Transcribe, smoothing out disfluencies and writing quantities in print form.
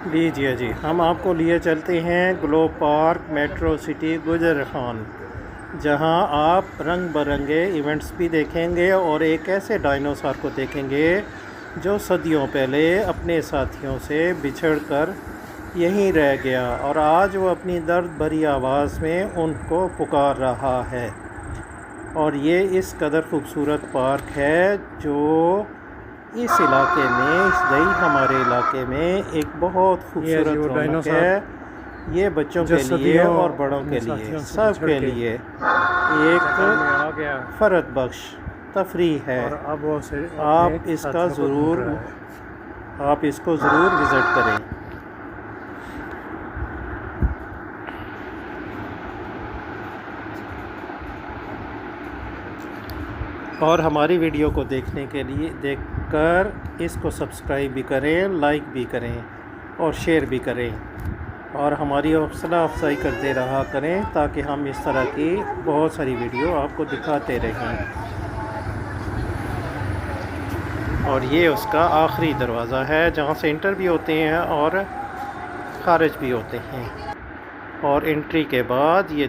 لیجیے جی، ہم آپ کو لیے چلتے ہیں گلوب پارک میٹرو سٹی گجر خان، جہاں آپ رنگ برنگے ایونٹس بھی دیکھیں گے اور ایک ایسے ڈائنوسار کو دیکھیں گے جو صدیوں پہلے اپنے ساتھیوں سے بچھڑ کر یہیں رہ گیا اور آج وہ اپنی درد بھری آواز میں ان کو پکار رہا ہے۔ اور یہ اس قدر خوبصورت پارک ہے جو اس علاقے میں، اس نئی ہمارے علاقے میں ایک بہت خوبصورت رونق ہے۔ یہ بچوں کے لیے اور بڑوں کے لیے، سب کے لیے ایک فرحت بخش تفریح ہے۔ آپ اس کو ضرور وزٹ کریں۔ اور ہماری ویڈیو کو دیکھنے کے لیے دیکھ کر اس کو سبسکرائب بھی کریں، لائک بھی کریں اور شیئر بھی کریں، اور ہماری حوصلہ افزائی کرتے رہا کریں تاکہ ہم اس طرح کی بہت ساری ویڈیو آپ کو دکھاتے رہیں۔ اور یہ اس کا آخری دروازہ ہے جہاں سے انٹر بھی ہوتے ہیں اور خارج بھی ہوتے ہیں، اور انٹری کے بعد یہ